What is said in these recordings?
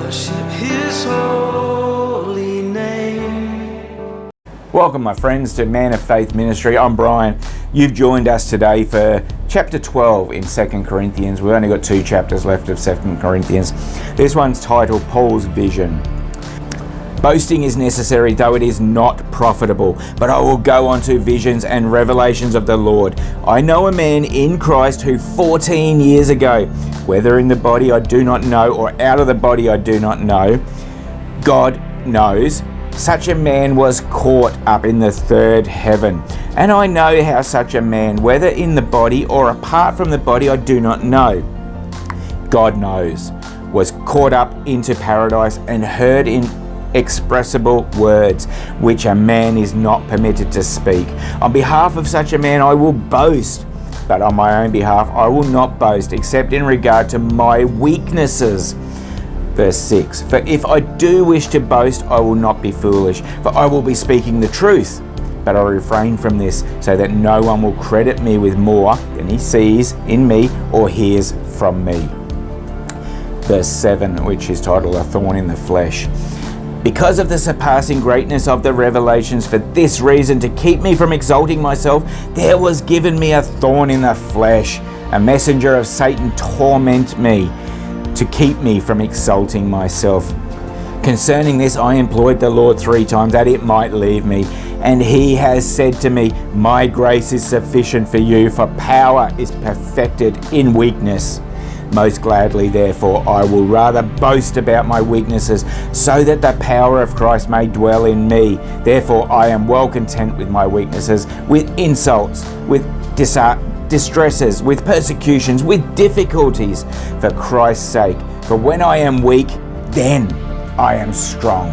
worship His holy name. Welcome, my friends, to Man of Faith Ministry. I'm Brian. You've joined us today for chapter 12 in 2 Corinthians. We've only got 2 chapters left of 2 Corinthians. This one's titled Paul's Vision. Boasting is necessary, though it is not profitable, but I will go on to visions and revelations of the Lord. I know a man in Christ who 14 years ago, whether in the body I do not know or out of the body I do not know, God knows, such a man was caught up in the third heaven. And I know how such a man, whether in the body or apart from the body I do not know, God knows, was caught up into paradise and heard inexpressible words which a man is not permitted to speak. On behalf of such a man I will boast, but on my own behalf I will not boast, except in regard to my weaknesses. Verse 6, for if I do wish to boast, I will not be foolish, for I will be speaking the truth. But I refrain from this, so that no one will credit me with more than he sees in me or hears from me. Verse 7, which is titled A Thorn in the Flesh. Because of the surpassing greatness of the revelations, for this reason, to keep me from exalting myself, there was given me a thorn in the flesh, a messenger of Satan torment me, to keep me from exalting myself. Concerning this, I implored the Lord 3 times that it might leave me. And he has said to me, my grace is sufficient for you, for power is perfected in weakness. Most gladly, therefore, I will rather boast about my weaknesses, so that the power of Christ may dwell in me. Therefore, I am well content with my weaknesses, with insults, with distresses, with persecutions, with difficulties, for Christ's sake. For when I am weak, then I am strong.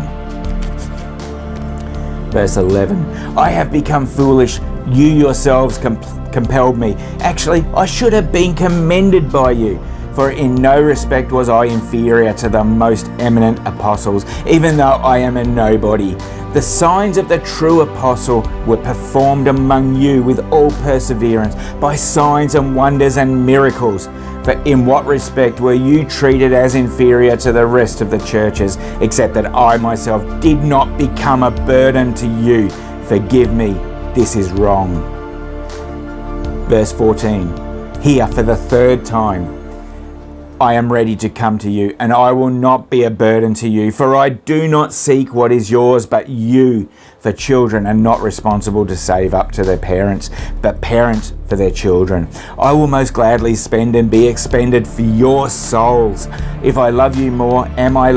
Verse 11, I have become foolish. You yourselves compelled me. Actually, I should have been commended by you. For in no respect was I inferior to the most eminent apostles, even though I am a nobody. The signs of the true apostle were performed among you with all perseverance, by signs and wonders and miracles. For in what respect were you treated as inferior to the rest of the churches, except that I myself did not become a burden to you? Forgive me, this is wrong. Verse 14, here for the 3rd time, I am ready to come to you, and I will not be a burden to you, for I do not seek what is yours, but you. For children are not responsible to save up to their parents, but parents for their children. I will most gladly spend and be expended for your souls. If I love you more, am I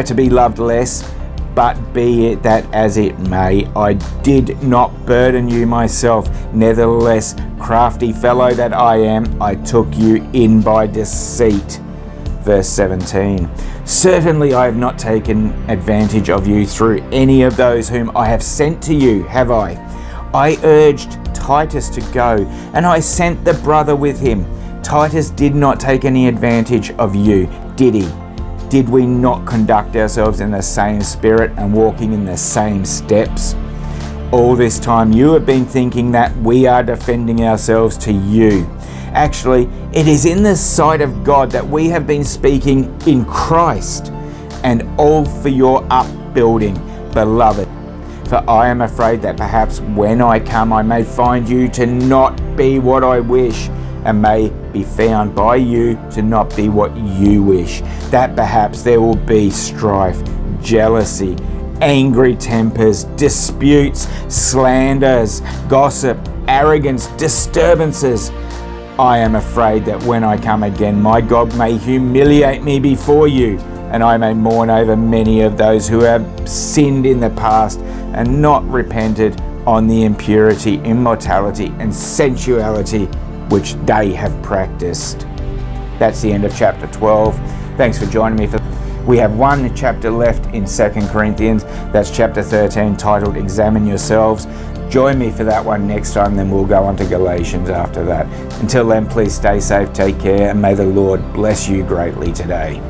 to be loved less? But be it that as it may, I did not burden you myself. Nevertheless, crafty fellow that I am, I took you in by deceit. Verse 17, certainly I have not taken advantage of you through any of those whom I have sent to you, have I? I urged Titus to go, and I sent the brother with him. Titus did not take any advantage of you, did he? Did we not conduct ourselves in the same spirit and walking in the same steps? All this time you have been thinking that we are defending ourselves to you. Actually, it is in the sight of God that we have been speaking in Christ, and all for your upbuilding, beloved. For I am afraid that perhaps when I come I may find you to not be what I wish, and may be found by you to not be what you wish, that perhaps there will be strife, jealousy, angry tempers, disputes, slanders, gossip, arrogance, disturbances. I am afraid that when I come again, my God may humiliate me before you, and I may mourn over many of those who have sinned in the past and not repented on the impurity, immorality, and sensuality which they have practiced. That's the end of chapter 12. Thanks for joining me. We have 1 chapter left in 2 Corinthians. That's chapter 13, titled Examine Yourselves. Join me for that one next time, then we'll go on to Galatians after that. Until then, please stay safe, take care, and may the Lord bless you greatly today.